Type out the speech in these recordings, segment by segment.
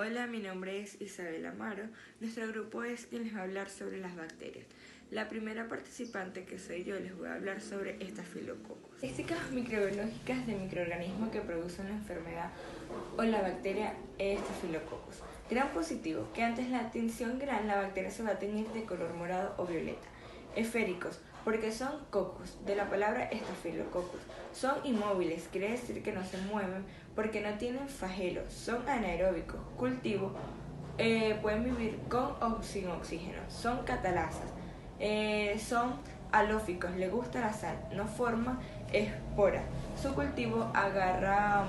Hola, mi nombre es Isabel Amaro. Nuestro grupo es quien les va a hablar sobre las bacterias. La primera participante, que soy yo, les voy a hablar sobre Staphylococcus. Características microbiológicas del microorganismo que producen la enfermedad o la bacteria Staphylococcus. Gran positivo, que antes de la tinción gran la bacteria se va a teñir de color morado o violeta. Esféricos, porque son coccus, de la palabra Staphylococcus. Son inmóviles, quiere decir que no se mueven porque no tienen flagelo. Son anaeróbicos, cultivo, pueden vivir con o sin oxígeno. Son catalasas, son halóficos, le gusta la sal, no forman espora. Su cultivo agarra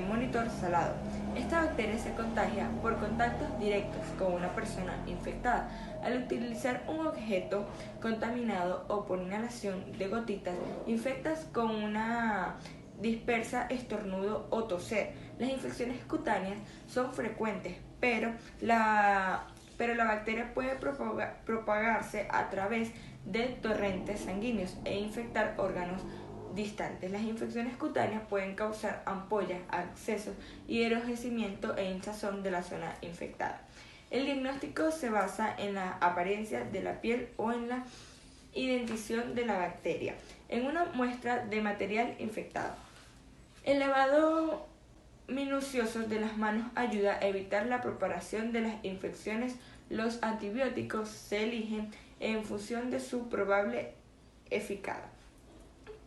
monitor salado. Esta bacteria se contagia por contactos directos con una persona infectada al utilizar un objeto contaminado o por inhalación de gotitas infectas con una dispersa, estornudo o toser. Las infecciones cutáneas son frecuentes, pero la bacteria puede propagarse a través de torrentes sanguíneos e infectar órganos distantes. Las infecciones cutáneas pueden causar ampollas, abscesos y enrojecimiento e hinchazón de la zona infectada. El diagnóstico se basa en la apariencia de la piel o en la identificación de la bacteria en una muestra de material infectado. El lavado minucioso de las manos ayuda a evitar la propagación de las infecciones. Los antibióticos se eligen en función de su probable eficacia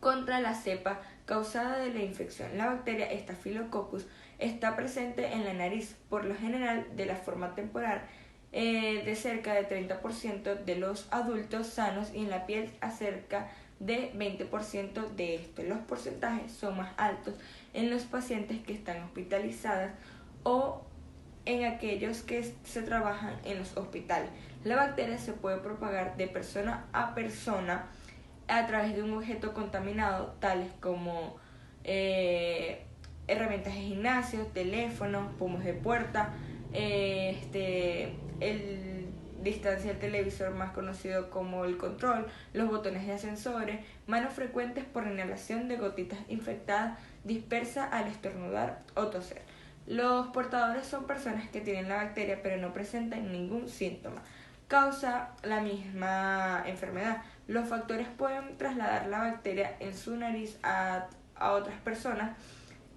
contra la cepa causada de la infección. La bacteria Staphylococcus está presente en la nariz, por lo general de la forma temporal, de cerca de 30% de los adultos sanos y en la piel acerca de 20% de esto. Los porcentajes son más altos en los pacientes que están hospitalizados o en aquellos que se trabajan en los hospitales. La bacteria se puede propagar de persona a persona a través de un objeto contaminado, tales como herramientas de gimnasio, teléfonos, pomos de puerta, el distancia del televisor más conocido como el control, los botones de ascensores, manos frecuentes por inhalación de gotitas infectadas dispersas al estornudar o toser. Los portadores son personas que tienen la bacteria pero no presentan ningún síntoma. Causa la misma enfermedad. Los factores pueden trasladar la bacteria en su nariz a otras personas,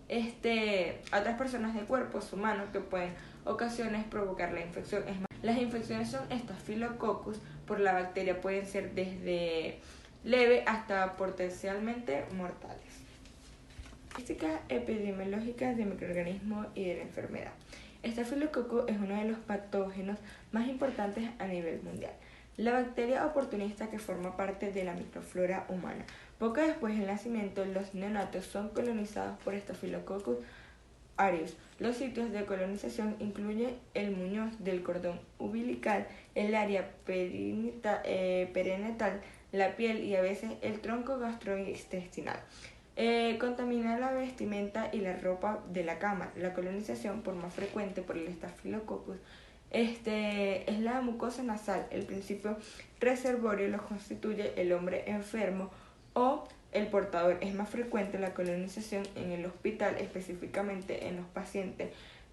a otras personas del cuerpo humano que pueden ocasiones provocar la infección. Las infecciones son Staphylococcus por la bacteria pueden ser desde leve hasta potencialmente mortales. Características epidemiológicas del microorganismo y de la enfermedad. Staphylococcus es uno de los patógenos más importantes a nivel mundial. La bacteria oportunista que forma parte de la microflora humana. Poco después del nacimiento, los neonatos son colonizados por Staphylococcus aureus. Los sitios de colonización incluyen el muñoz del cordón umbilical, el área perinatal, la piel y a veces el tronco gastrointestinal. Contamina la vestimenta y la ropa de la cama. La colonización, por más frecuente por el Staphylococcus, es la mucosa nasal. El principio reservorio lo constituye el hombre enfermo o el portador. Es más frecuente la colonización en el hospital, específicamente en los pacientes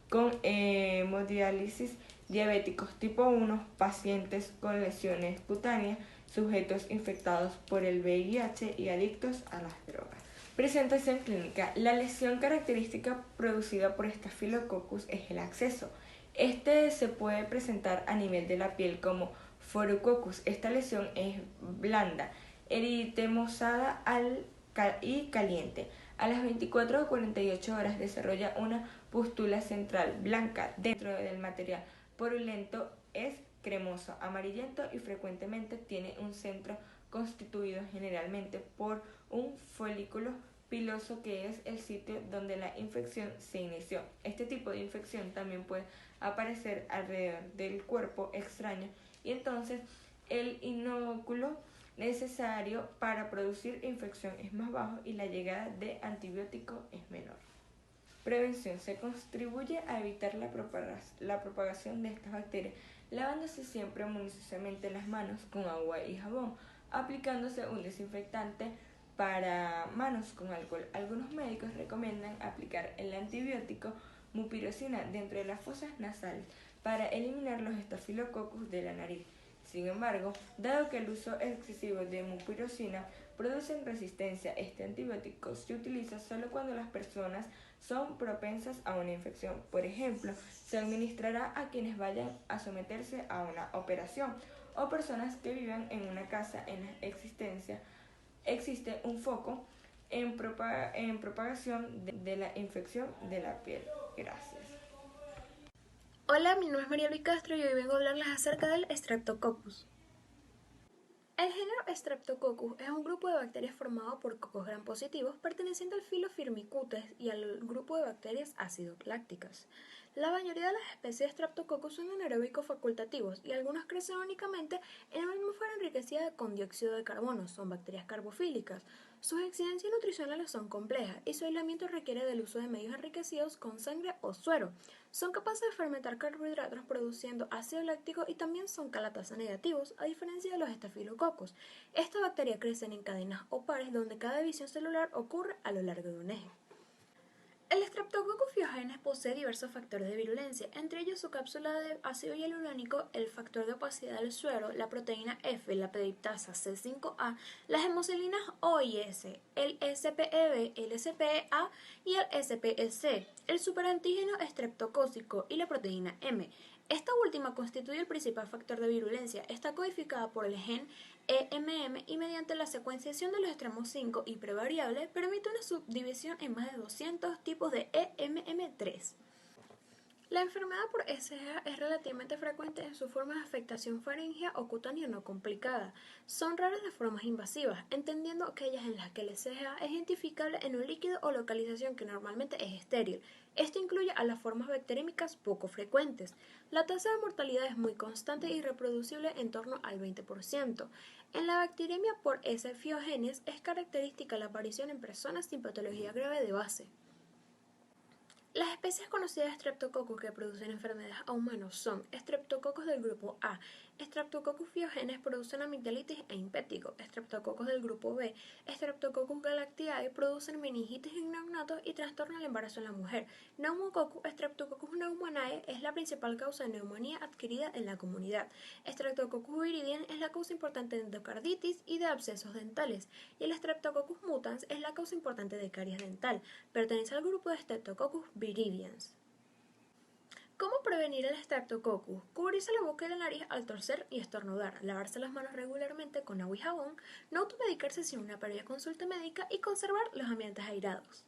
con hemodiálisis, diabéticos tipo 1, pacientes con lesiones cutáneas, sujetos infectados por el VIH y adictos a las drogas. Presentación clínica. La lesión característica producida por Staphylococcus es el absceso. Se puede presentar a nivel de la piel como Phococcus. Esta lesión es blanda, eritemosada y caliente. A las 24 o 48 horas desarrolla una pústula central blanca. Dentro del material purulento es cremoso, amarillento y frecuentemente tiene un centro constituido generalmente por un folículo piloso que es el sitio donde la infección se inició. Este tipo de infección también puede aparecer alrededor del cuerpo extraño y entonces el inóculo necesario para producir infección es más bajo y la llegada de antibiótico es menor. Prevención. Se contribuye a evitar la propagación de estas bacterias lavándose siempre minuciosamente las manos con agua y jabón, aplicándose un desinfectante para manos con alcohol. Algunos médicos recomiendan aplicar el antibiótico mupirocina dentro de las fosas nasales para eliminar los estafilococcus de la nariz. Sin embargo, dado que el uso excesivo de mupirocina produce resistencia, este antibiótico se utiliza solo cuando las personas son propensas a una infección. Por ejemplo, se administrará a quienes vayan a someterse a una operación o personas que vivan en una casa en la existe un foco en propagación de la infección de la piel. Gracias. Hola, mi nombre es María Luis Castro y hoy vengo a hablarles acerca del Streptococcus. El género Streptococcus es un grupo de bacterias formado por cocos gram positivos perteneciente al filo Firmicutes y al grupo de bacterias ácido-lácticas. La mayoría de las especies de Streptococcus son anaeróbicos facultativos y algunas crecen únicamente en una atmósfera enriquecida con dióxido de carbono, son bacterias carbofílicas. Sus exigencias nutricionales son complejas y su aislamiento requiere del uso de medios enriquecidos con sangre o suero. Son capaces de fermentar carbohidratos produciendo ácido láctico y también son calatasa negativos, a diferencia de los estafilococos. Esta bacteria crecen en cadenas o pares donde cada división celular ocurre a lo largo de un eje. El Streptococcus pyogenes posee diversos factores de virulencia, entre ellos su cápsula de ácido hialurónico, el factor de opacidad del suero, la proteína F, la pediptasa C5A, las hemocilinas O y S, el SPEB, el SPEA y el SPEC, el superantígeno estreptocócico y la proteína M. Esta última constituye el principal factor de virulencia, está codificada por el gen EMM y mediante la secuenciación de los extremos 5 y prevariable permite una subdivisión en más de 200 tipos de EMM3. La enfermedad por SGA es relativamente frecuente en sus formas de afectación faríngea o cutánea no complicada. Son raras las formas invasivas, entendiendo aquellas en las que el SGA es identificable en un líquido o localización que normalmente es estéril. Esto incluye a las formas bacteriémicas poco frecuentes. La tasa de mortalidad es muy constante y reproducible en torno al 20%. En la bacteriemia por S. pyogenes es característica la aparición en personas sin patología grave de base. Las especies conocidas de Streptococcus que producen enfermedades a humanos son Streptococcus del grupo A. Streptococcus pyogenes producen amigdalitis e impétigo. Streptococcus del grupo B. Streptococcus galactiae producen meningitis en neonatos y trastorno del embarazo en la mujer. Pneumococcus Streptococcus pneumoniae es la principal causa de neumonía adquirida en la comunidad. Streptococcus viridien es la causa importante de endocarditis y de abscesos dentales. Y el Streptococcus mutans es la causa importante de caries dental. Pertenece al grupo de Streptococcus viridians. ¿Cómo prevenir el Streptococcus? Cubrirse la boca y la nariz al toser y estornudar, lavarse las manos regularmente con agua y jabón, no automedicarse sin una previa consulta médica y conservar los ambientes airados.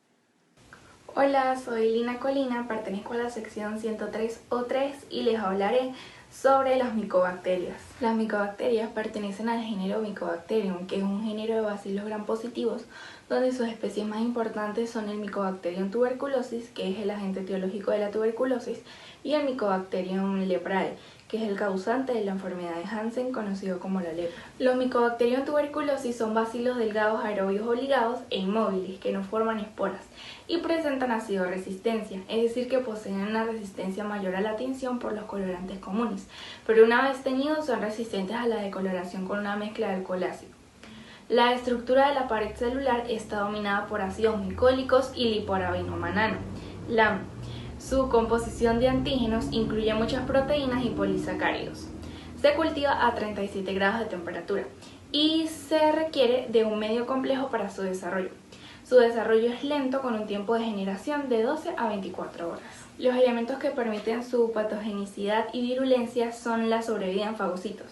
Hola, soy Lina Colina, pertenezco a la sección 103O3 y les hablaré sobre las micobacterias. Las micobacterias pertenecen al género Mycobacterium, que es un género de bacilos gram positivos, donde sus especies más importantes son el Mycobacterium tuberculosis, que es el agente etiológico de la tuberculosis, y el Mycobacterium leprae, que es el causante de la enfermedad de Hansen, conocido como la lepra. Los Mycobacterium tuberculosis son bacilos delgados aerobios o ligados e inmóviles, que no forman esporas, y presentan ácido resistencia, es decir que poseen una resistencia mayor a la tinción por los colorantes comunes, pero una vez teñidos son resistentes a la decoloración con una mezcla de alcohol ácido. La estructura de la pared celular está dominada por ácidos glicólicos y liporabinomanano, LAM. Su composición de antígenos incluye muchas proteínas y polisacáridos. Se cultiva a 37 grados de temperatura y se requiere de un medio complejo para su desarrollo. Su desarrollo es lento con un tiempo de generación de 12 a 24 horas. Los elementos que permiten su patogenicidad y virulencia son la sobrevida en fagocitos.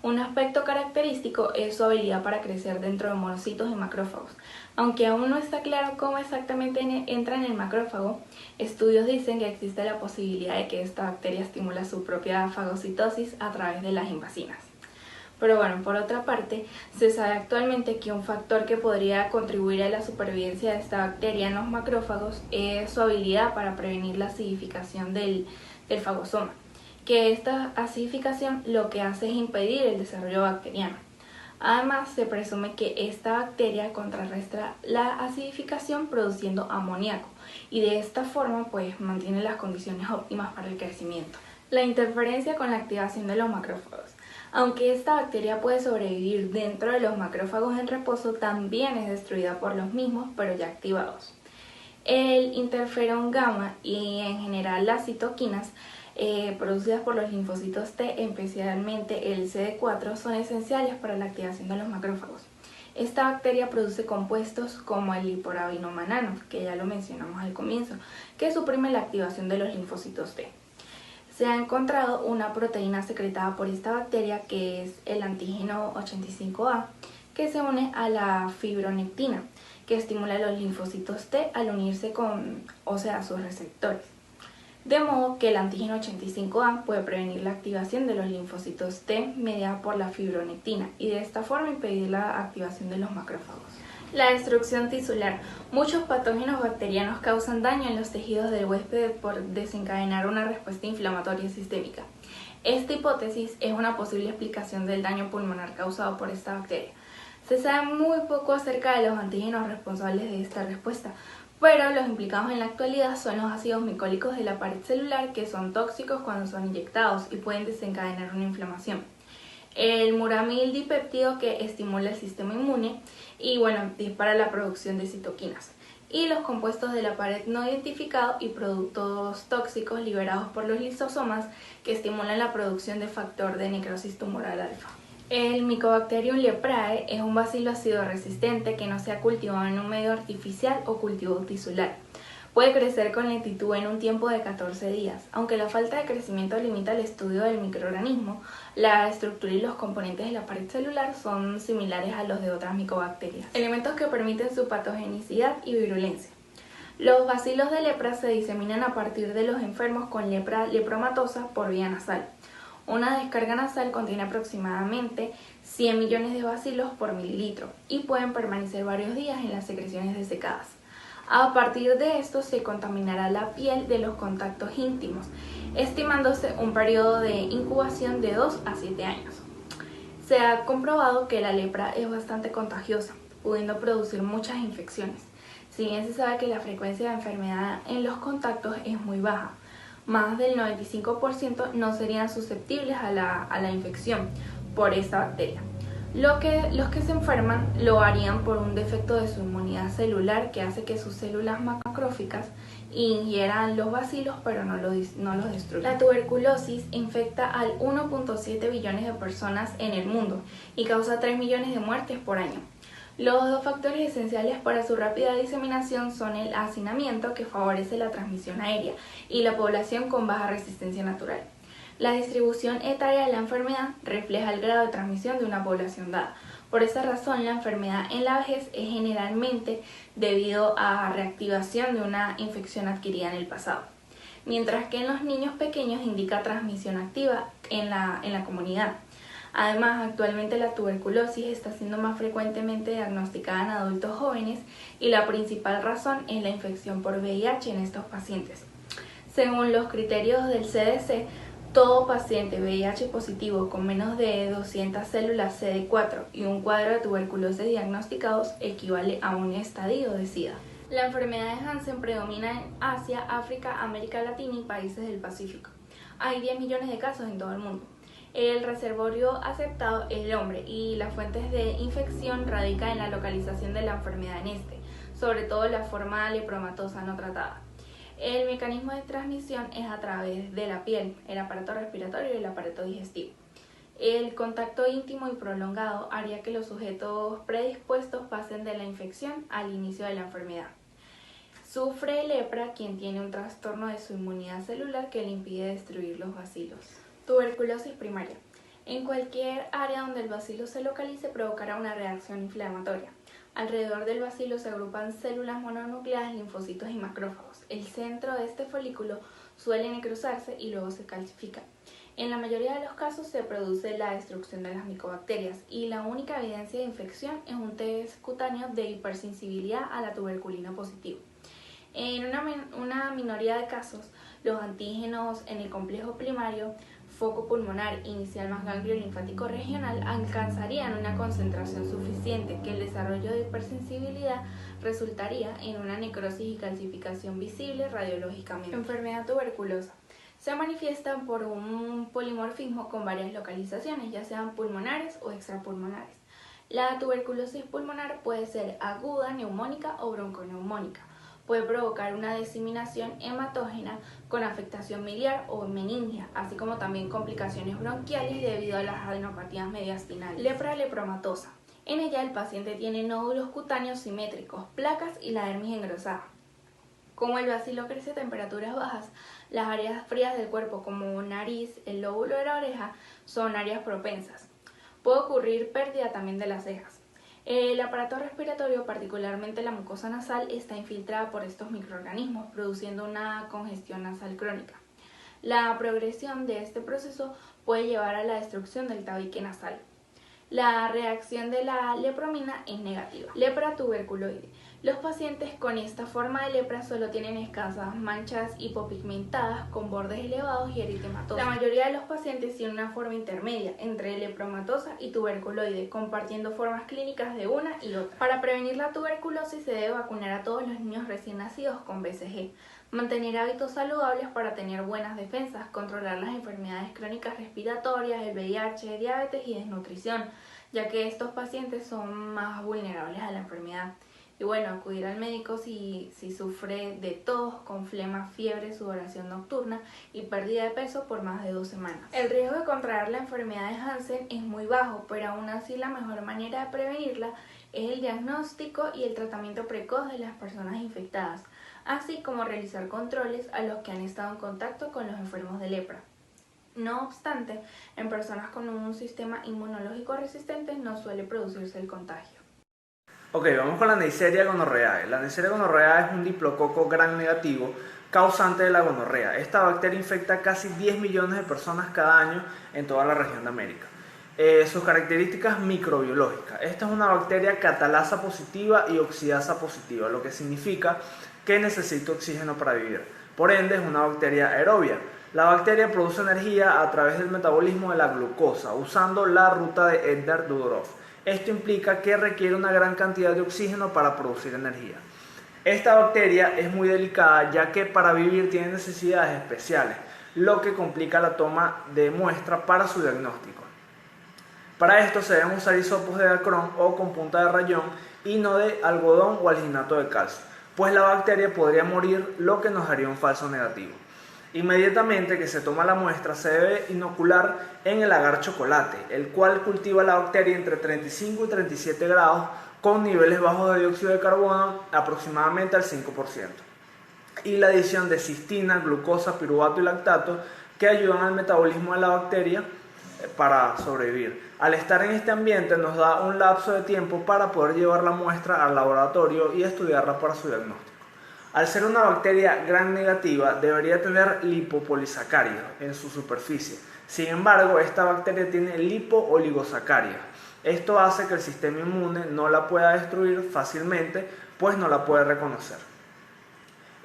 Un aspecto característico es su habilidad para crecer dentro de monocitos y macrófagos. Aunque aún no está claro cómo exactamente entra en el macrófago, estudios dicen que existe la posibilidad de que esta bacteria estimula su propia fagocitosis a través de las invasinas. Pero bueno, por otra parte, se sabe actualmente que un factor que podría contribuir a la supervivencia de esta bacteria en los macrófagos es su habilidad para prevenir la acidificación del fagosoma, que esta acidificación lo que hace es impedir el desarrollo bacteriano. Además, se presume que esta bacteria contrarresta la acidificación produciendo amoníaco y de esta forma pues mantiene las condiciones óptimas para el crecimiento. La interferencia con la activación de los macrófagos. Aunque esta bacteria puede sobrevivir dentro de los macrófagos en reposo, también es destruida por los mismos pero ya activados. El interferón gamma y en general las citoquinas producidas por los linfocitos T, especialmente el CD4, son esenciales para la activación de los macrófagos. Esta bacteria produce compuestos como el liporabinomanano, que ya lo mencionamos al comienzo, que suprime la activación de los linfocitos T. Se ha encontrado una proteína secretada por esta bacteria que es el antígeno 85A, que se une a la fibronectina, que estimula a los linfocitos T al unirse a sus receptores. De modo que el antígeno 85A puede prevenir la activación de los linfocitos T mediada por la fibronectina y de esta forma impedir la activación de los macrófagos. La destrucción tisular. Muchos patógenos bacterianos causan daño en los tejidos del huésped por desencadenar una respuesta inflamatoria sistémica. Esta hipótesis es una posible explicación del daño pulmonar causado por esta bacteria. Se sabe muy poco acerca de los antígenos responsables de esta respuesta, pero los implicados en la actualidad son los ácidos micólicos de la pared celular, que son tóxicos cuando son inyectados y pueden desencadenar una inflamación. El muramil dipéptido, que estimula el sistema inmune y dispara la producción de citoquinas. Y los compuestos de la pared no identificados y productos tóxicos liberados por los lisosomas, que estimulan la producción de factor de necrosis tumoral alfa. El Mycobacterium leprae es un bacilo ácido resistente que no se ha cultivado en un medio artificial o cultivo tisular. Puede crecer con lentitud en un tiempo de 14 días. Aunque la falta de crecimiento limita el estudio del microorganismo, la estructura y los componentes de la pared celular son similares a los de otras micobacterias. Elementos que permiten su patogenicidad y virulencia. Los bacilos de lepra se diseminan a partir de los enfermos con lepra lepromatosa por vía nasal. Una descarga nasal contiene aproximadamente 100 millones de bacilos por mililitro y pueden permanecer varios días en las secreciones desecadas. A partir de esto se contaminará la piel de los contactos íntimos, estimándose un periodo de incubación de 2 a 7 años. Se ha comprobado que la lepra es bastante contagiosa, pudiendo producir muchas infecciones. Si bien se sabe que la frecuencia de enfermedad en los contactos es muy baja, más del 95% no serían susceptibles a la infección por esta bacteria. Los que se enferman lo harían por un defecto de su inmunidad celular que hace que sus células macróficas ingieran los bacilos pero no los destruyan. La tuberculosis infecta al 1.7 billones de personas en el mundo y causa 3 millones de muertes por año. Los dos factores esenciales para su rápida diseminación son el hacinamiento, que favorece la transmisión aérea, y la población con baja resistencia natural. La distribución etaria de la enfermedad refleja el grado de transmisión de una población dada. Por esa razón, la enfermedad en la vejez es generalmente debido a reactivación de una infección adquirida en el pasado, mientras que en los niños pequeños indica transmisión activa en la comunidad. Además, actualmente la tuberculosis está siendo más frecuentemente diagnosticada en adultos jóvenes y la principal razón es la infección por VIH en estos pacientes. Según los criterios del CDC, todo paciente VIH positivo con menos de 200 células CD4 y un cuadro de tuberculosis diagnosticados equivale a un estadio de SIDA. La enfermedad de Hansen predomina en Asia, África, América Latina y países del Pacífico. Hay 10 millones de casos en todo el mundo. El reservorio aceptado es el hombre y las fuentes de infección radican en la localización de la enfermedad en este, sobre todo la forma lepromatosa no tratada. El mecanismo de transmisión es a través de la piel, el aparato respiratorio y el aparato digestivo. El contacto íntimo y prolongado haría que los sujetos predispuestos pasen de la infección al inicio de la enfermedad. Sufre lepra quien tiene un trastorno de su inmunidad celular que le impide destruir los bacilos. Tuberculosis primaria. En cualquier área donde el bacilo se localice provocará una reacción inflamatoria. Alrededor del bacilo se agrupan células mononucleadas, linfocitos y macrófagos. El centro de este folículo suele necrosarse y luego se calcifica. En la mayoría de los casos se produce la destrucción de las micobacterias y la única evidencia de infección es un test cutáneo de hipersensibilidad a la tuberculina positivo. En una minoría de casos, los antígenos en el complejo primario, foco pulmonar inicial más ganglio linfático regional alcanzarían una concentración suficiente que el desarrollo de hipersensibilidad resultaría en una necrosis y calcificación visible radiológicamente. Enfermedad tuberculosa. Se manifiestan por un polimorfismo con varias localizaciones, ya sean pulmonares o extrapulmonares. La tuberculosis pulmonar puede ser aguda, neumónica o bronconeumónica. Puede provocar una diseminación hematógena con afectación miliar o meningia, así como también complicaciones bronquiales debido a las adenopatías mediastinales. Lepra lepromatosa. En ella el paciente tiene nódulos cutáneos simétricos, placas y la dermis engrosada. Como el bacilo crece a temperaturas bajas, las áreas frías del cuerpo como nariz, el lóbulo de la oreja, son áreas propensas. Puede ocurrir pérdida también de las cejas. El aparato respiratorio, particularmente la mucosa nasal, está infiltrada por estos microorganismos, produciendo una congestión nasal crónica. La progresión de este proceso puede llevar a la destrucción del tabique nasal. La reacción de la lepromina es negativa. Lepra tuberculoide. Los pacientes con esta forma de lepra solo tienen escasas manchas hipopigmentadas con bordes elevados y eritematosos. La mayoría de los pacientes tienen una forma intermedia entre lepromatosa y tuberculoide, compartiendo formas clínicas de una y otra. Para prevenir la tuberculosis se debe vacunar a todos los niños recién nacidos con BCG, mantener hábitos saludables para tener buenas defensas, controlar las enfermedades crónicas respiratorias, el VIH, diabetes y desnutrición, ya que estos pacientes son más vulnerables a la enfermedad. Y bueno, acudir al médico si sufre de tos, con flema, fiebre, sudoración nocturna y pérdida de peso por más de 2 semanas. El riesgo de contraer la enfermedad de Hansen es muy bajo, pero aún así la mejor manera de prevenirla es el diagnóstico y el tratamiento precoz de las personas infectadas, así como realizar controles a los que han estado en contacto con los enfermos de lepra. No obstante, en personas con un sistema inmunológico resistente no suele producirse el contagio. Ok, vamos con la Neisseria gonorrhoeae. La Neisseria gonorrhoeae es un diplococo gram negativo causante de la gonorrea. Esta bacteria infecta a casi 10 millones de personas cada año en toda la región de América. Sus características microbiológicas. Esta es una bacteria catalasa positiva y oxidasa positiva, lo que significa que necesita oxígeno para vivir. Por ende, es una bacteria aerobia. La bacteria produce energía a través del metabolismo de la glucosa, usando la ruta de Erdner-Dudorov. Esto implica que requiere una gran cantidad de oxígeno para producir energía. Esta bacteria es muy delicada, ya que para vivir tiene necesidades especiales, lo que complica la toma de muestra para su diagnóstico. Para esto se deben usar hisopos de dacrón o con punta de rayón y no de algodón o alginato de calcio, pues la bacteria podría morir, lo que nos daría un falso negativo. Inmediatamente que se toma la muestra se debe inocular en el agar chocolate, el cual cultiva la bacteria entre 35 y 37 grados con niveles bajos de dióxido de carbono aproximadamente al 5%. Y la adición de cistina, glucosa, piruvato y lactato que ayudan al metabolismo de la bacteria para sobrevivir. Al estar en este ambiente nos da un lapso de tiempo para poder llevar la muestra al laboratorio y estudiarla para su diagnóstico. Al ser una bacteria gram negativa, debería tener lipopolisacáridos en su superficie. Sin embargo, esta bacteria tiene lipo-oligosacáridos. Esto hace que el sistema inmune no la pueda destruir fácilmente, pues no la puede reconocer.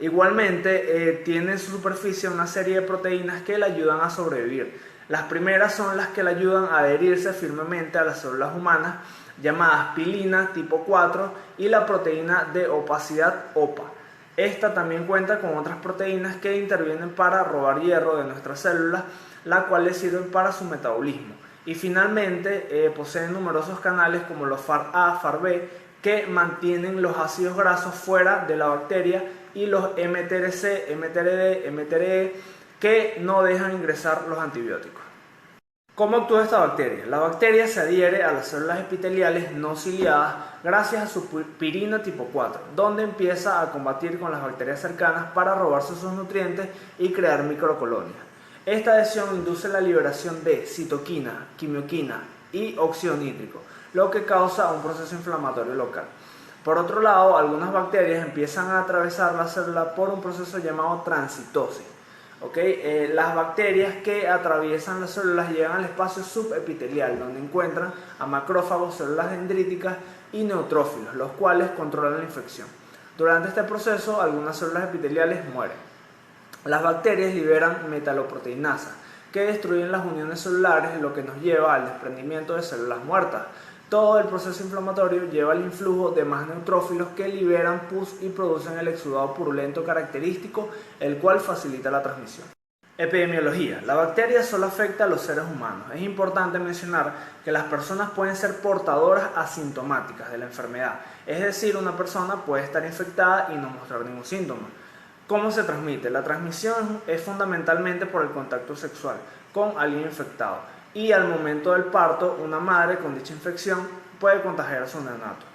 Igualmente, tiene en su superficie una serie de proteínas que le ayudan a sobrevivir. Las primeras son las que le ayudan a adherirse firmemente a las células humanas, llamadas pilina tipo 4 y la proteína de opacidad OPA. Esta también cuenta con otras proteínas que intervienen para robar hierro de nuestras células, las cuales sirven para su metabolismo. Y finalmente poseen numerosos canales como los FAR-A, FAR-B, que mantienen los ácidos grasos fuera de la bacteria, y los MTRC, MTRD, MTRE, que no dejan ingresar los antibióticos. ¿Cómo actúa esta bacteria? La bacteria se adhiere a las células epiteliales no ciliadas gracias a su pirina tipo 4, donde empieza a combatir con las bacterias cercanas para robarse sus nutrientes y crear microcolonias. Esta adhesión induce la liberación de citoquina, quimioquina y óxido nítrico, lo que causa un proceso inflamatorio local. Por otro lado, algunas bacterias empiezan a atravesar la célula por un proceso llamado transitosis. Las bacterias que atraviesan las células llegan al espacio subepitelial, donde encuentran a macrófagos, células dendríticas y neutrófilos, los cuales controlan la infección. Durante este proceso, algunas células epiteliales mueren. Las bacterias liberan metaloproteinasa, que destruyen las uniones celulares, lo que nos lleva al desprendimiento de células muertas. Todo el proceso inflamatorio lleva al influjo de más neutrófilos que liberan pus y producen el exudado purulento característico, el cual facilita la transmisión. Epidemiología. La bacteria solo afecta a los seres humanos. Es importante mencionar que las personas pueden ser portadoras asintomáticas de la enfermedad. Es decir, una persona puede estar infectada y no mostrar ningún síntoma. ¿Cómo se transmite? La transmisión es fundamentalmente por el contacto sexual con alguien infectado. Y al momento del parto, una madre con dicha infección puede contagiar a su neonato.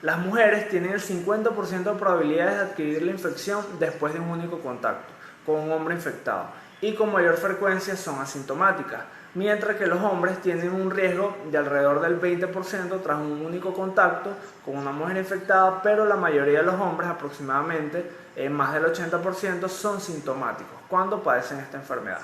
Las mujeres tienen el 50% de probabilidades de adquirir la infección después de un único contacto con un hombre infectado y con mayor frecuencia son asintomáticas, mientras que los hombres tienen un riesgo de alrededor del 20% tras un único contacto con una mujer infectada, pero la mayoría de los hombres, aproximadamente más del 80%, son sintomáticos cuando padecen esta enfermedad.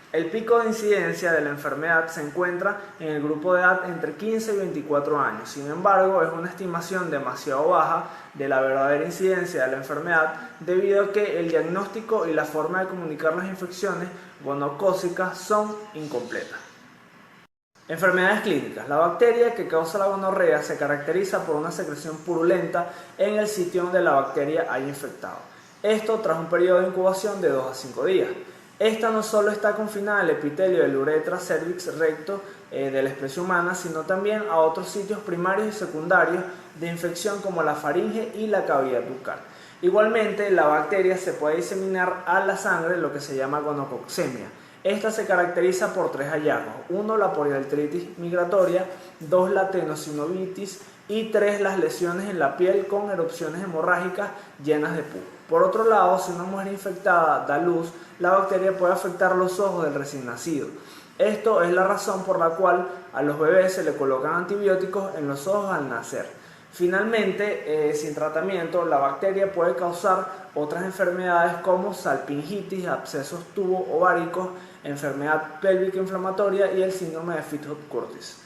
El pico de incidencia de la enfermedad se encuentra en el grupo de edad entre 15 y 24 años. Sin embargo, es una estimación demasiado baja de la verdadera incidencia de la enfermedad debido a que el diagnóstico y la forma de comunicar las infecciones gonocócicas son incompletas. Enfermedades clínicas. La bacteria que causa la gonorrea se caracteriza por una secreción purulenta en el sitio donde la bacteria haya infectado. Esto tras un periodo de incubación de 2 a 5 días. Esta no solo está confinada al epitelio del uretra, cervix, recto de la especie humana, sino también a otros sitios primarios y secundarios de infección como la faringe y la cavidad bucal. Igualmente, la bacteria se puede diseminar a la sangre, lo que se llama gonococcemia. Esta se caracteriza por 3 hallazgos: 1, la poliartritis migratoria; 2, la tenosinovitis; y 3, las lesiones en la piel con erupciones hemorrágicas llenas de pus. Por otro lado, si una mujer infectada da luz, la bacteria puede afectar los ojos del recién nacido. Esto es la razón por la cual a los bebés se le colocan antibióticos en los ojos al nacer. Finalmente, sin tratamiento, la bacteria puede causar otras enfermedades como salpingitis, abscesos tubo-ováricos, enfermedad pélvica inflamatoria y el síndrome de Fitchett-Curtis.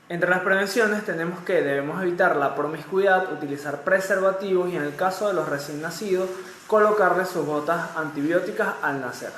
Entre las prevenciones tenemos que debemos evitar la promiscuidad, utilizar preservativos y en el caso de los recién nacidos, colocarles sus gotas antibióticas al nacer.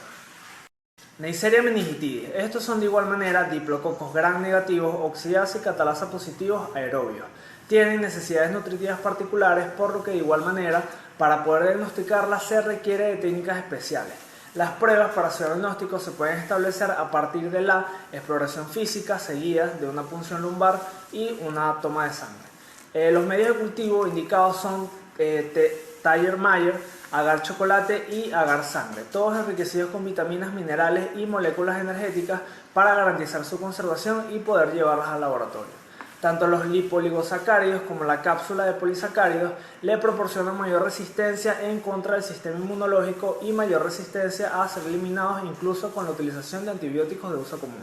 Neisseria meningitidis. Estos son de igual manera diplococos gram negativos, oxidasa y catalasa positivos aerobios. Tienen necesidades nutritivas particulares, por lo que de igual manera, para poder diagnosticarlas se requiere de técnicas especiales. Las pruebas para su diagnóstico se pueden establecer a partir de la exploración física seguida de una punción lumbar y una toma de sangre. Los medios de cultivo indicados son Tallermayer, agar chocolate y agar sangre, todos enriquecidos con vitaminas, minerales y moléculas energéticas para garantizar su conservación y poder llevarlas al laboratorio. Tanto los lipoligosacáridos como la cápsula de polisacáridos le proporcionan mayor resistencia en contra del sistema inmunológico y mayor resistencia a ser eliminados incluso con la utilización de antibióticos de uso común.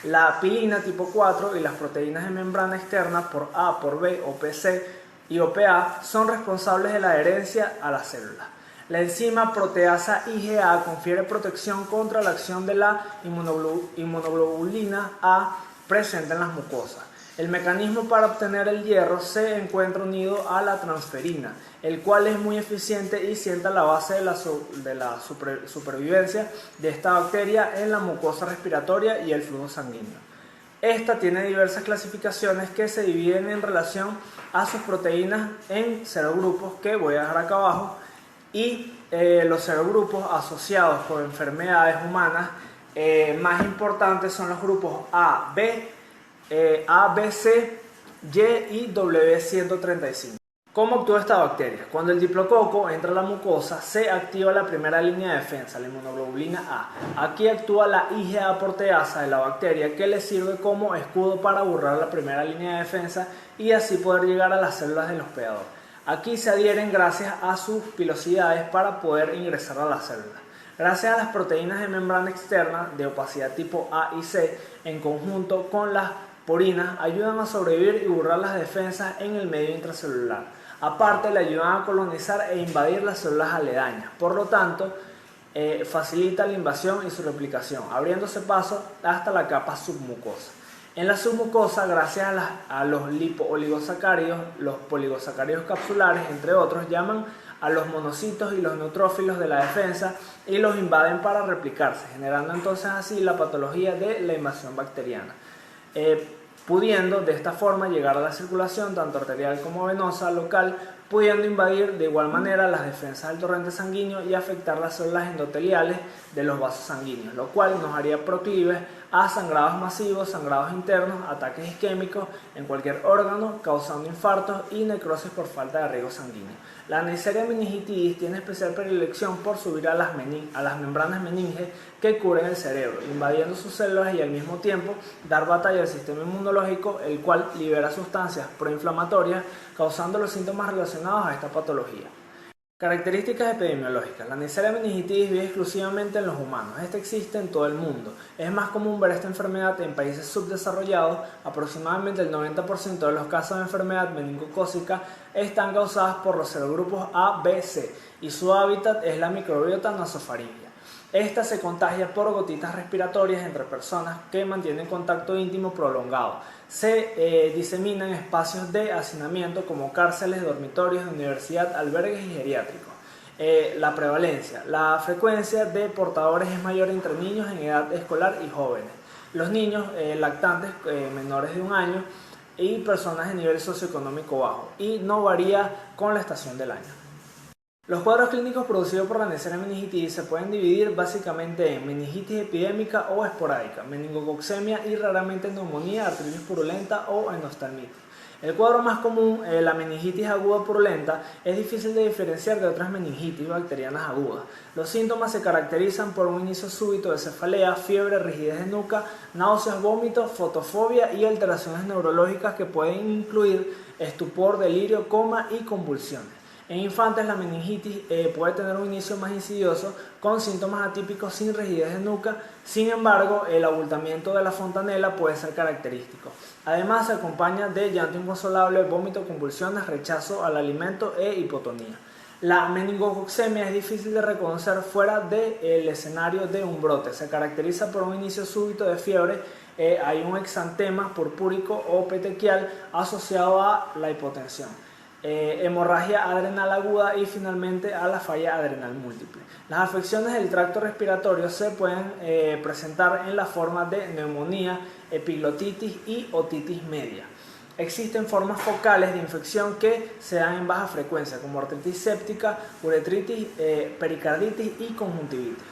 La pilina tipo 4 y las proteínas de membrana externa por A, por B, OPC y OPA son responsables de la adherencia a las células. La enzima proteasa IgA confiere protección contra la acción de la inmunoglobulina A presente en las mucosas. El mecanismo para obtener el hierro se encuentra unido a la transferina, el cual es muy eficiente y sienta la base de la supervivencia de esta bacteria en la mucosa respiratoria y el flujo sanguíneo. Esta tiene diversas clasificaciones que se dividen en relación a sus proteínas en serogrupos, que voy a dejar acá abajo, y los serogrupos asociados con enfermedades humanas más importantes son los grupos A, B, C, Y y W135. ¿Cómo actúa esta bacteria? Cuando el diplococo entra a la mucosa, se activa la primera línea de defensa, la inmunoglobulina A. Aquí actúa la IgA proteasa de la bacteria, que le sirve como escudo para borrar la primera línea de defensa y así poder llegar a las células del hospedador. Aquí se adhieren gracias a sus pilosidades para poder ingresar a las células. Gracias a las proteínas de membrana externa de opacidad tipo A y C, en conjunto con las porinas, ayudan a sobrevivir y borrar las defensas en el medio intracelular. Aparte, le ayudan a colonizar e invadir las células aledañas. Por lo tanto, facilita la invasión y su replicación, abriéndose paso hasta la capa submucosa. En la submucosa, gracias a los lipoligosacáridos, los poligosacáridos capsulares, entre otros, llaman a los monocitos y los neutrófilos de la defensa y los invaden para replicarse, generando entonces así la patología de la invasión bacteriana, pudiendo de esta forma llegar a la circulación tanto arterial como venosa local pudiendo invadir de igual manera las defensas del torrente sanguíneo y afectar las células endoteliales de los vasos sanguíneos, lo cual nos haría proclives a sangrados masivos, sangrados internos, ataques isquémicos en cualquier órgano, causando infartos y necrosis por falta de riego sanguíneo. La Neisseria meningitidis tiene especial predilección por subir a las membranas meninges que cubren el cerebro, invadiendo sus células y al mismo tiempo dar batalla al sistema inmunológico, el cual libera sustancias proinflamatorias, causando los síntomas relacionados a esta patología. Características epidemiológicas. La Neisseria meningitidis vive exclusivamente en los humanos. Esta existe en todo el mundo. Es más común ver esta enfermedad en países subdesarrollados. Aproximadamente el 90% de los casos de enfermedad meningocócica están causadas por los serogrupos A, B, C y su hábitat es la microbiota nasofaringea. Esta se contagia por gotitas respiratorias entre personas que mantienen contacto íntimo prolongado. Se disemina en espacios de hacinamiento como cárceles, dormitorios de universidad, albergues y geriátricos. La prevalencia. La frecuencia de portadores es mayor entre niños en edad escolar y jóvenes. Los niños lactantes menores de 1 año y personas de nivel socioeconómico bajo y no varía con la estación del año. Los cuadros clínicos producidos por la Neisseria meningitidis se pueden dividir básicamente en meningitis epidémica o esporádica, meningococcemia y raramente neumonía, artritis purulenta o endoftalmitis. El cuadro más común, la meningitis aguda purulenta, es difícil de diferenciar de otras meningitis bacterianas agudas. Los síntomas se caracterizan por un inicio súbito de cefalea, fiebre, rigidez de nuca, náuseas, vómitos, fotofobia y alteraciones neurológicas que pueden incluir estupor, delirio, coma y convulsiones. En infantes la meningitis puede tener un inicio más insidioso con síntomas atípicos sin rigidez de nuca, sin embargo el abultamiento de la fontanela puede ser característico. Además se acompaña de llanto inconsolable, vómito, convulsiones, rechazo al alimento e hipotonía. La meningococcemia es difícil de reconocer fuera del escenario de un brote, se caracteriza por un inicio súbito de fiebre, hay un exantema purpúrico o petequial asociado a la hipotensión. Hemorragia adrenal aguda y finalmente a la falla adrenal múltiple. Las afecciones del tracto respiratorio se pueden presentar en la forma de neumonía, epiglotitis y otitis media. Existen formas focales de infección que se dan en baja frecuencia como artritis séptica, uretritis, pericarditis y conjuntivitis.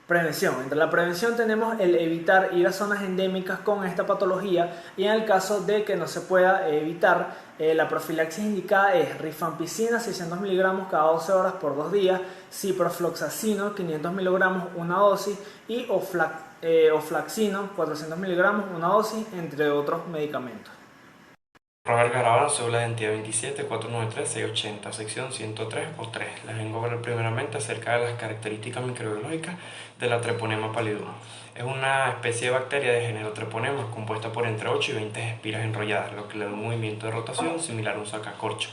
Prevención. Entre la prevención tenemos el evitar ir a zonas endémicas con esta patología y en el caso de que no se pueda evitar, la profilaxis indicada es rifampicina 600 mg cada 12 horas por 2 días, ciprofloxacino 500 mg una dosis y oflaxino 400 mg una dosis, entre otros medicamentos. Robert Garabal, cédula de identidad 27-493-680, sección 103 o 3. Les vengo a hablar primeramente acerca de las características microbiológicas de la Treponema pallidum. Es una especie de bacteria de género Treponema compuesta por entre 8 y 20 espiras enrolladas, lo que le da un movimiento de rotación similar a un sacacorcho.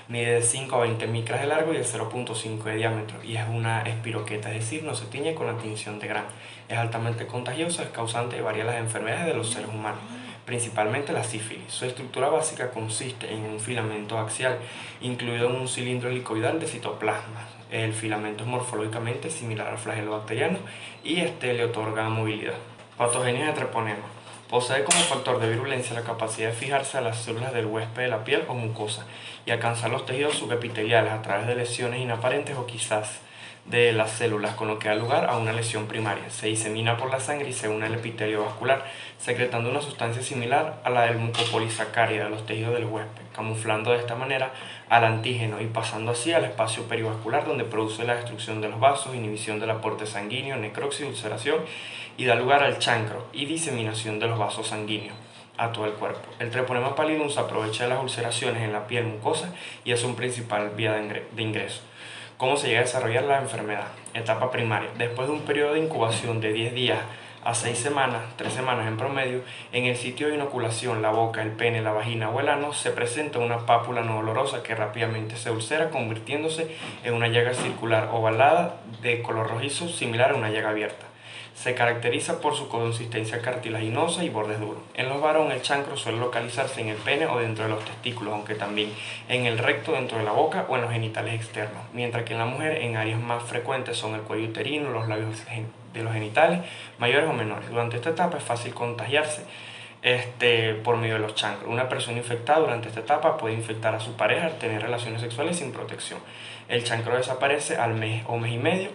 Mide de 5 a 20 micras de largo y de 0.5 de diámetro y es una espiroqueta, es decir, no se tiñe con la tinción de Gram. Es altamente contagiosa, es causante de varias de las enfermedades de los seres humanos, principalmente la sífilis. Su estructura básica consiste en un filamento axial, incluido en un cilindro helicoidal de citoplasma. El filamento es morfológicamente similar al flagelo bacteriano y le otorga movilidad. Patogenia de Treponema. Posee como factor de virulencia la capacidad de fijarse a las células del huésped de la piel o mucosa y alcanzar los tejidos subepiteliales a través de lesiones inaparentes o quizás de las células, con lo que da lugar a una lesión primaria. Se disemina por la sangre y se une al epitelio vascular, secretando una sustancia similar a la del mucopolisacárida de los tejidos del huésped, camuflando de esta manera al antígeno y pasando así al espacio perivascular, donde produce la destrucción de los vasos, inhibición del aporte sanguíneo, necrosis, ulceración y da lugar al chancro y diseminación de los vasos sanguíneos a todo el cuerpo. El Treponema pallidum se aprovecha de las ulceraciones en la piel mucosa y es un principal vía de ingreso. ¿Cómo se llega a desarrollar la enfermedad? Etapa primaria. Después de un periodo de incubación de 10 días a 6 semanas, 3 semanas en promedio, en el sitio de inoculación, la boca, el pene, la vagina o el ano, se presenta una pápula no dolorosa que rápidamente se ulcera, convirtiéndose en una llaga circular ovalada de color rojizo similar a una llaga abierta. Se caracteriza por su consistencia cartilaginosa y bordes duros. En los varones el chancro suele localizarse en el pene o dentro de los testículos, aunque también en el recto, dentro de la boca o en los genitales externos, mientras que en la mujer en áreas más frecuentes son el cuello uterino, los labios de los genitales, mayores o menores. Durante esta etapa es fácil contagiarse por medio de los chancros. Una persona infectada durante esta etapa puede infectar a su pareja al tener relaciones sexuales sin protección. El chancro desaparece al mes o mes y medio,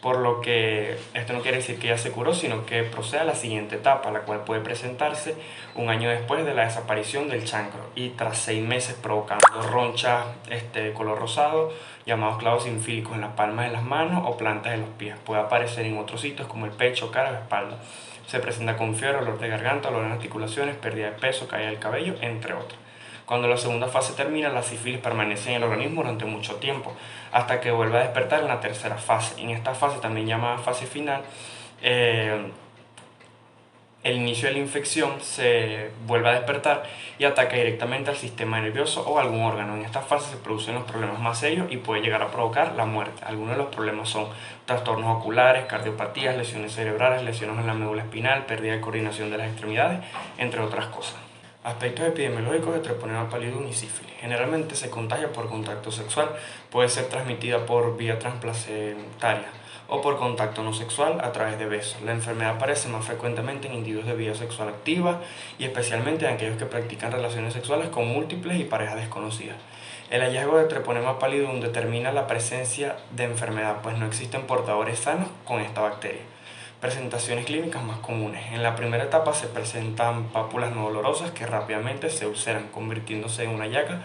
por lo que esto no quiere decir que ya se curó, sino que procede a la siguiente etapa, la cual puede presentarse un año después de la desaparición del chancro y tras 6 meses provocando ronchas de color rosado, llamados clavos sinfílicos en las palmas de las manos o plantas de los pies. Puede aparecer en otros sitios como el pecho, cara o espalda. Se presenta con fiebre, dolor de garganta, dolor en articulaciones, pérdida de peso, caída del cabello, entre otros. Cuando la segunda fase termina, la sífilis permanece en el organismo durante mucho tiempo, hasta que vuelve a despertar en la tercera fase. En esta fase, también llamada fase final, el inicio de la infección se vuelve a despertar y ataca directamente al sistema nervioso o algún órgano. En esta fase se producen los problemas más serios y puede llegar a provocar la muerte. Algunos de los problemas son trastornos oculares, cardiopatías, lesiones cerebrales, lesiones en la médula espinal, pérdida de coordinación de las extremidades, entre otras cosas. Aspectos epidemiológicos de Treponema pallidum y sífilis. Generalmente se contagia por contacto sexual, puede ser transmitida por vía transplacentaria o por contacto no sexual a través de besos. La enfermedad aparece más frecuentemente en individuos de vida sexual activa y especialmente en aquellos que practican relaciones sexuales con múltiples y parejas desconocidas. El hallazgo de Treponema pallidum determina la presencia de enfermedad, pues no existen portadores sanos con esta bacteria. Presentaciones clínicas más comunes. En la primera etapa se presentan pápulas no dolorosas que rápidamente se ulceran, convirtiéndose en una llaga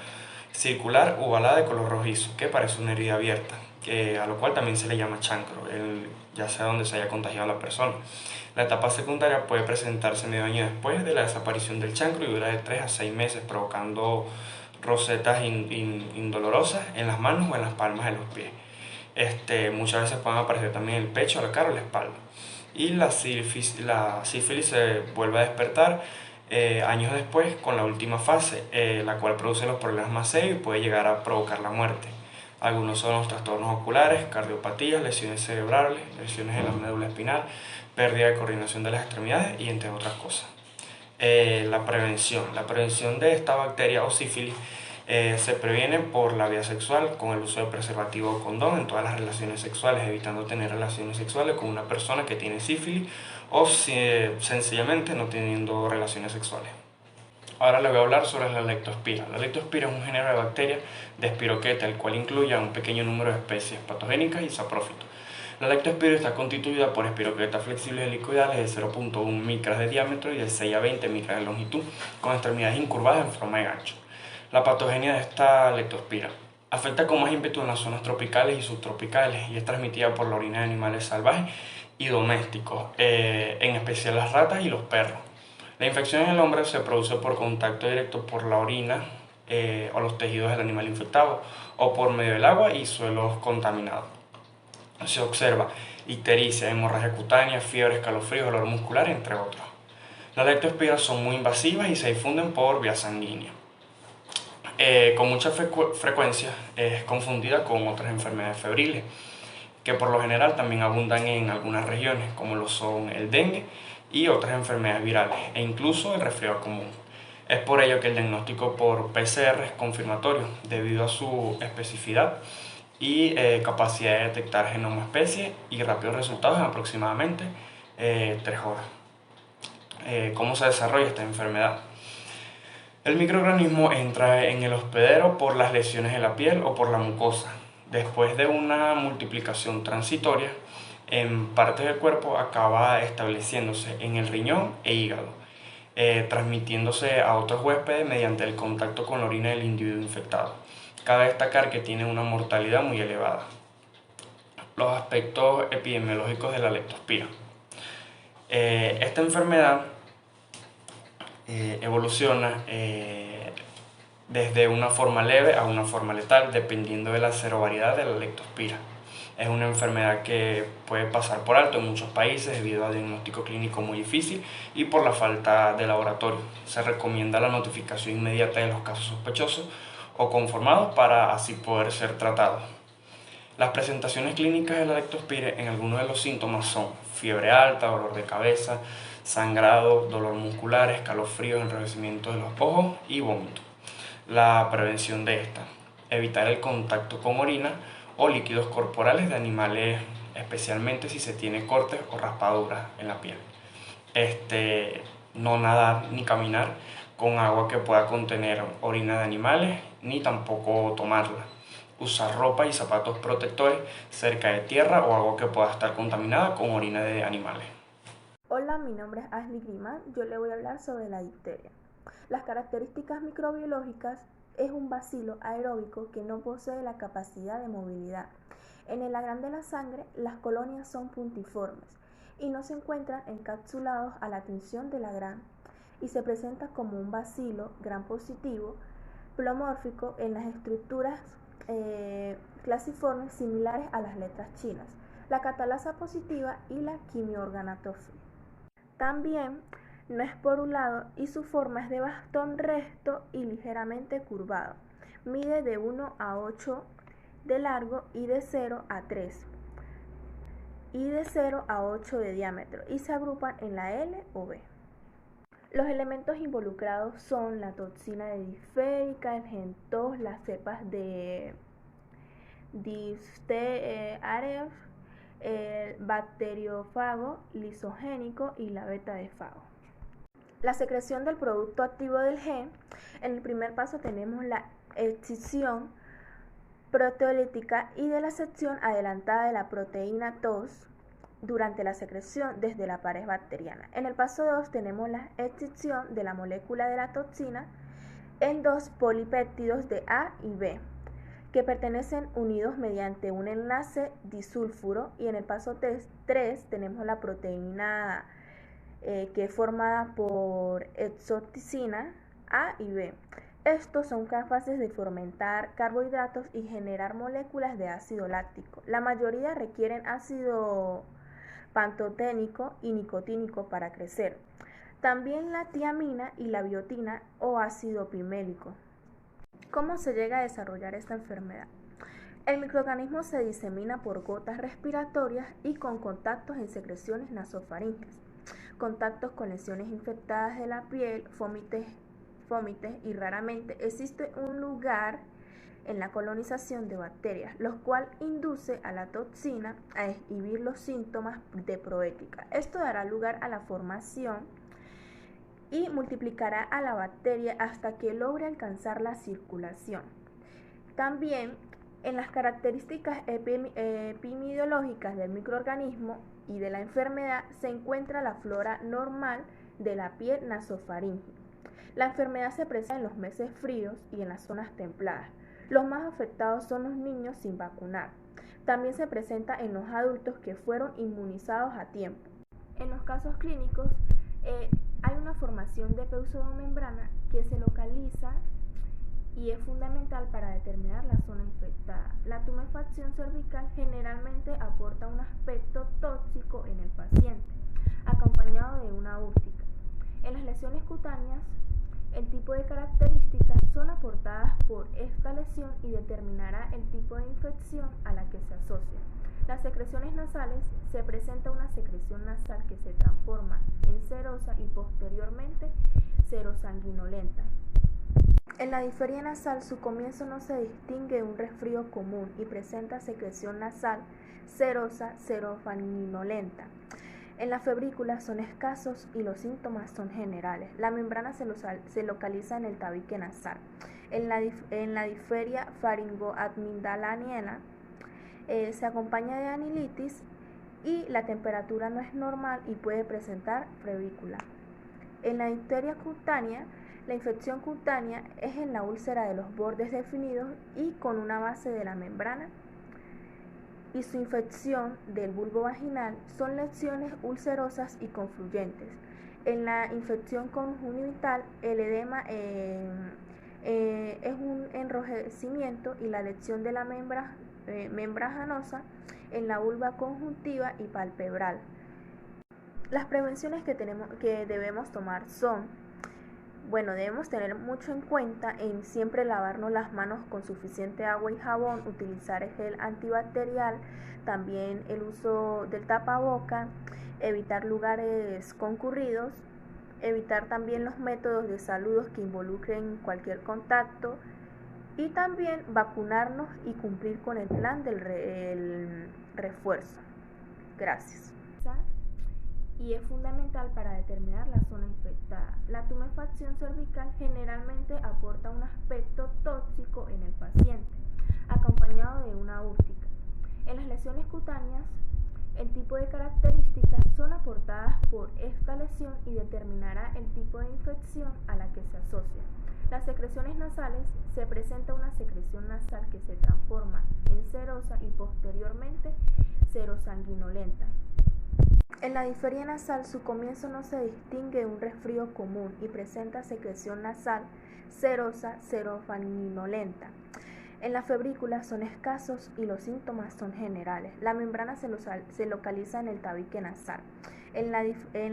circular ovalada de color rojizo, que parece una herida abierta, a lo cual también se le llama chancro, ya sea donde se haya contagiado la persona. La etapa secundaria puede presentarse medio año después de la desaparición del chancro y dura de 3 a 6 meses, provocando rosetas indolorosas en las manos o en las palmas de los pies. Muchas veces pueden aparecer también en el pecho, la cara o la espalda. Y la sífilis se vuelve a despertar años después con la última fase, la cual produce los problemas más serios y puede llegar a provocar la muerte. Algunos son los trastornos oculares, cardiopatías, lesiones cerebrales, lesiones en la médula espinal, pérdida de coordinación de las extremidades y entre otras cosas. La prevención de esta bacteria o sífilis se previene por la vía sexual con el uso de preservativo o condón en todas las relaciones sexuales, evitando tener relaciones sexuales con una persona que tiene sífilis o sencillamente no teniendo relaciones sexuales. Ahora les voy a hablar sobre la leptospira. La leptospira es un género de bacterias de espiroqueta, el cual incluye a un pequeño número de especies patogénicas y saprófitos. La leptospira está constituida por espiroquetas flexibles helicoidales de 0.1 micras de diámetro y de 6 a 20 micras de longitud, con extremidades incurvadas en forma de gancho. La patogenia de esta leptospira afecta con más ímpetu en las zonas tropicales y subtropicales y es transmitida por la orina de animales salvajes y domésticos, en especial las ratas y los perros. La infección en el hombre se produce por contacto directo por la orina o los tejidos del animal infectado o por medio del agua y suelos contaminados. Se observa ictericia, hemorragia cutánea, fiebre, escalofríos, dolor muscular, entre otros. Las leptospiras son muy invasivas y se difunden por vía sanguínea. Con mucha frecuencia es confundida con otras enfermedades febriles, que por lo general también abundan en algunas regiones, como lo son el dengue y otras enfermedades virales, e incluso el resfriado común. Es por ello que el diagnóstico por PCR es confirmatorio, debido a su especificidad y capacidad de detectar genoma especie y rápidos resultados en aproximadamente 3 horas. ¿Cómo se desarrolla esta enfermedad? El microorganismo entra en el hospedero por las lesiones de la piel o por la mucosa. Después de una multiplicación transitoria, en partes del cuerpo acaba estableciéndose en el riñón e hígado, transmitiéndose a otros huéspedes mediante el contacto con la orina del individuo infectado. Cabe destacar que tiene una mortalidad muy elevada. Los aspectos epidemiológicos de la leptospira. Esta enfermedad evoluciona desde una forma leve a una forma letal, dependiendo de la serovariedad de la leptospira. Es una enfermedad que puede pasar por alto en muchos países debido a diagnóstico clínico muy difícil y por la falta de laboratorio. Se recomienda la notificación inmediata de los casos sospechosos o conformados para así poder ser tratados. Las presentaciones clínicas de la leptospira en algunos de los síntomas son fiebre alta, dolor de cabeza, sangrado, dolor muscular, escalofríos, enrojecimiento de los ojos y vómito. La prevención de esta: evitar el contacto con orina o líquidos corporales de animales, especialmente si se tiene cortes o raspaduras en la piel. no nadar ni caminar con agua que pueda contener orina de animales, ni tampoco tomarla. Usar ropa y zapatos protectores cerca de tierra o agua que pueda estar contaminada con orina de animales. Hola, mi nombre es Ashley Grima. Yo le voy a hablar sobre la difteria. Las características microbiológicas es un bacilo aeróbico que no posee la capacidad de movilidad. En el agrán de la sangre, las colonias son puntiformes y no se encuentran encapsulados a la tensión del agrán y se presenta como un bacilo gram positivo plomórfico en las estructuras clasiformes similares a las letras chinas, la catalasa positiva y la quimioorganotropina. También no es porulado y su forma es de bastón recto y ligeramente curvado. Mide de 1 a 8 de largo y de 0 a 3 y de 0 a 8 de diámetro y se agrupan en la L o B. Los elementos involucrados son la toxina de difterica, el gen-2, las cepas de difteria, el bacteriófago lisogénico y la beta de fago. La secreción del producto activo del gen. En el primer paso tenemos la escisión proteolítica y de la sección adelantada de la proteína TOS durante la secreción desde la pared bacteriana. En el paso 2 tenemos la escisión de la molécula de la toxina en dos polipéptidos de A y B que pertenecen unidos mediante un enlace disulfuro, y en el paso 3 tenemos la proteína que es formada por exoticina A y B. Estos son capaces de fermentar carbohidratos y generar moléculas de ácido láctico. La mayoría requieren ácido pantoténico y nicotínico para crecer. También la tiamina y la biotina o ácido pimélico. ¿Cómo se llega a desarrollar esta enfermedad? El microorganismo se disemina por gotas respiratorias y con contactos en secreciones nasofaríngeas, contactos con lesiones infectadas de la piel, fómites y raramente existe un lugar en la colonización de bacterias, lo cual induce a la toxina a exhibir los síntomas de proética. Esto dará lugar a la formación y multiplicará a la bacteria hasta que logre alcanzar la circulación. También en las características epidemiológicas del microorganismo y de la enfermedad se encuentra la flora normal de la piel nasofaríngea. La enfermedad se presenta en los meses fríos y en las zonas templadas. Los más afectados son los niños sin vacunar. También se presenta en los adultos que fueron inmunizados a tiempo. En los casos clínicos hay una formación de pseudomembrana que se localiza y es fundamental para determinar la zona infectada. La tumefacción cervical generalmente aporta un aspecto tóxico en el paciente, acompañado de una úrtica. En las lesiones cutáneas, el tipo de características son aportadas por esta lesión y determinará el tipo de infección a la que se asocia. Las secreciones nasales, se presenta una secreción nasal que se transforma en serosa y posteriormente serosanguinolenta. En la difteria nasal, su comienzo no se distingue de un resfrío común y presenta secreción nasal serosa, serosanguinolenta. En la febrícula son escasos y los síntomas son generales. La membrana se localiza en el tabique nasal. En la difteria faringoamigdalina se acompaña de anilitis y la temperatura no es normal y puede presentar febrícula. En la difteria cutánea, la infección cutánea es en la úlcera de los bordes definidos y con una base de la membrana, y su infección del bulbo vaginal son lesiones ulcerosas y confluyentes. En la infección conjuntival, el edema es un enrojecimiento y la lesión de la membranosa en la vulva conjuntiva y palpebral. Las prevenciones que debemos tomar son: debemos tener mucho en cuenta en siempre lavarnos las manos con suficiente agua y jabón, utilizar el gel antibacterial, también el uso del tapaboca, evitar lugares concurridos, evitar también los métodos de saludos que involucren cualquier contacto y también vacunarnos y cumplir con el plan del refuerzo. Gracias. y es fundamental para determinar la zona infectada. La tumefacción cervical generalmente aporta un aspecto tóxico en el paciente, acompañado de una úrtica. En las lesiones cutáneas, el tipo de características son aportadas por esta lesión y determinará el tipo de infección a la que se asocia. Las secreciones nasales: se presenta una secreción nasal que se transforma en serosa y posteriormente serosanguinolenta. En la diferia nasal, su comienzo no se distingue de un resfrío común y presenta secreción nasal serosa serosanguinolenta. En la febrícula son escasos y los síntomas son generales. La membrana se localiza en el tabique nasal. En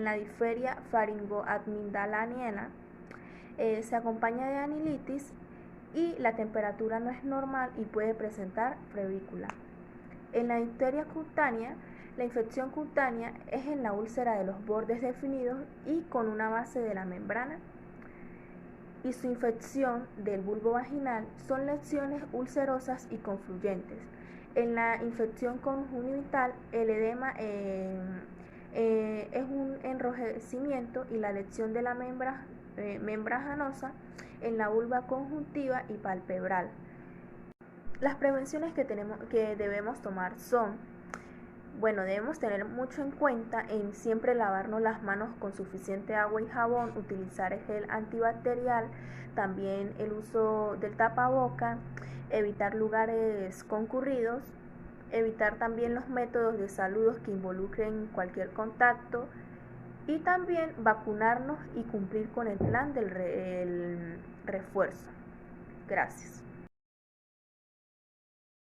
la diferia faringoamigdalina se acompaña de anilitis y la temperatura no es normal y puede presentar febrícula. En la difteria cutánea, la infección cutánea es en la úlcera de los bordes definidos y con una base de la membrana, y su infección del bulbo vaginal son lesiones ulcerosas y confluyentes. En la infección conjuntival, el edema es un enrojecimiento y la lesión de la membranosa en la vulva conjuntiva y palpebral. Las prevenciones que debemos tomar son: debemos tener mucho en cuenta en siempre lavarnos las manos con suficiente agua y jabón, utilizar gel antibacterial, también el uso del tapaboca, evitar lugares concurridos, evitar también los métodos de saludos que involucren cualquier contacto y también vacunarnos y cumplir con el plan del refuerzo. Gracias.